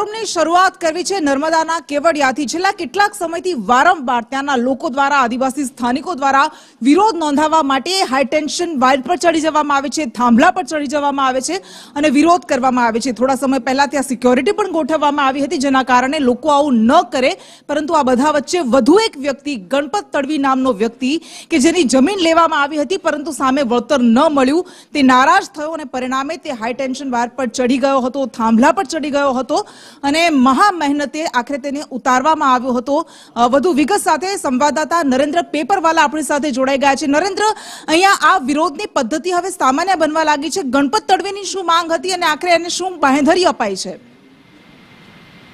સમારોહની શરૂઆત કરવી છે નર્મદાના કેવડિયાથી। છેલ્લા કેટલાક સમયથી વારંવાર ત્યાંના લોકો દ્વારા, આદિવાસી સ્થાનિકો દ્વારા વિરોધ નોંધાવવા માટે હાઈ ટેન્શન વાયર પર ચડી જવામાં આવે છે, થાંભલા પર ચડી જવામાં આવે છે અને વિરોધ કરવામાં આવે છે। થોડા સમય પહેલા ત્યાં સિક્યોરિટી પણ ગોઠવવામાં આવી હતી, જેના કારણે લોકો આવું ન કરે। પરંતુ આ બધા વચ્ચે વધુ એક વ્યક્તિ, ગણપત તડવી નામનો વ્યક્તિ કે જેની જમીન લેવામાં આવી હતી પરંતુ સામે વળતર ન મળ્યું, તે નારાજ થયો અને પરિણામે તે હાઈ ટેન્શન વાયર પર ચડી ગયો હતો, થાંભલા પર ચડી ગયો હતો અને મહા મહેનતે આખરે તેને ઉતારવામાં આવ્યો હતો। વધુ વિગત સાથે સંવાદદાતા નરેન્દ્ર પેપરવાલા આપણી સાથે જોડાઈ ગયા છે। નરેન્દ્ર, અહીંયા આ વિરોધની પદ્ધતિ હવે સામાન્ય બનવા લાગી છે। ગણપત તડવીની શું માંગ હતી અને આખરે એને શું બાંહેધરી અપાઈ છે?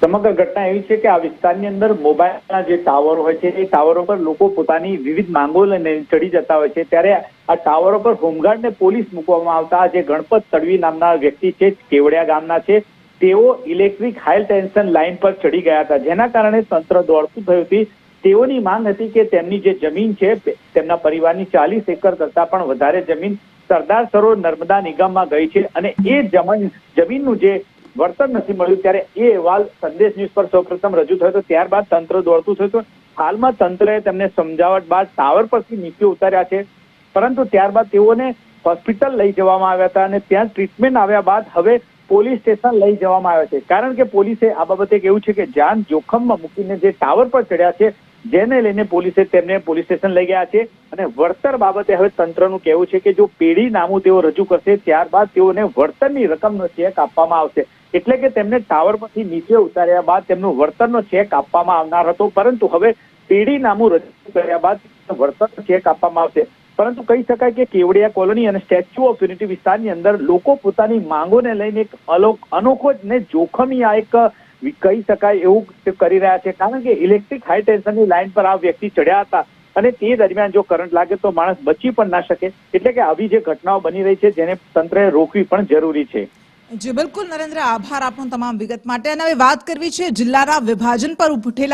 સમગ્ર ઘટના એવી છે કે આ વિસ્તારની અંદર મોબાઈલના જે ટાવરો હોય છે, એ ટાવરો પર લોકો પોતાની વિવિધ માંગો લઈને ચડી જતા હોય છે। ત્યારે આ ટાવરો પર હોમગાર્ડ ને પોલીસ મૂકવામાં આવતા જે ગણપત તડવી નામના વ્યક્તિ છે, કેવડિયા ગામના છે, તેઓ ઇલેક્ટ્રિક હાઈ ટેન્શન લાઇન પર ચડી ગયા હતા, જેના કારણે તંત્ર દોડતું થયું હતું। તેઓની માંગ હતી કે તેમની જે જમીન છે, તેમના પરિવારની 40 એકર કરતા પણ વધારે જમીન સરદાર સરોવર નર્મદા નિગમમાં ગઈ છે અને એ જમીનનું જે વળતર નથી મળ્યું। ત્યારે એ અહેવાલ સંદેશ ન્યૂઝ પર સૌપ્રથમ રજૂ થયો હતો, ત્યારબાદ તંત્ર દોડતું થયું। હાલમાં તંત્રએ તેમને સમજાવટ બાદ ટાવર પરથી નીચે ઉતાર્યા છે, પરંતુ ત્યારબાદ તેઓને હોસ્પિટલ લઈ જવામાં આવ્યા હતા અને ત્યાં ટ્રીટમેન્ટ આવ્યા બાદ હવે પોલીસ સ્ટેશન લઈ જવામાં આવ્યા છે। કારણ કે પોલીસે આ બાબતે કેવું છે કે જાન જોખમમાં મૂકીને જે ટાવર પર ચડ્યા છે, જેને લઈને પોલીસે તેમને પોલીસ સ્ટેશન લઈ ગયા છે અને વળતર બાબતે હવે તંત્રનું કહેવું છે કે જો પેઢી નામું તેઓ રજૂ કરશે, ત્યારબાદ તેઓને વળતરની રકમનો ચેક આપવામાં આવશે। એટલે કે તેમને ટાવર પરથી નીચે ઉતાર્યા બાદ તેમનું વળતરનો ચેક આપવામાં આવનાર હતો, પરંતુ હવે પેઢી નામું રજૂ કર્યા બાદ વળતરનો ચેક આપવામાં આવશે। પરંતુ કહી શકાય કે કેવડિયા કોલોની અને સ્ટેચ્યુ ઓફ યુનિટી વિસ્તારની અંદર લોકો પોતાની માંગોને લઈને એક અનોખો જ ને જોખમી આ એક કહી શકાય એવું કરી રહ્યા છે। કારણ કે ઇલેક્ટ્રિક હાઈ ટેન્શનની લાઇન પર આ વ્યક્તિ ચડ્યા હતા અને તે દરમિયાન જો કરંટ લાગે તો માણસ બચી પણ ના શકે। એટલે કે આવી જે ઘટનાઓ બની રહી છે, જેને તંત્રએ રોકવી પણ જરૂરી છે। જી બિલકુલ નરેન્દ્ર, આભાર આપનો તમામ વિગત માટે। અને હવે વાત કરવી છે જિલ્લાના વિભાજન પર ઉઠેલા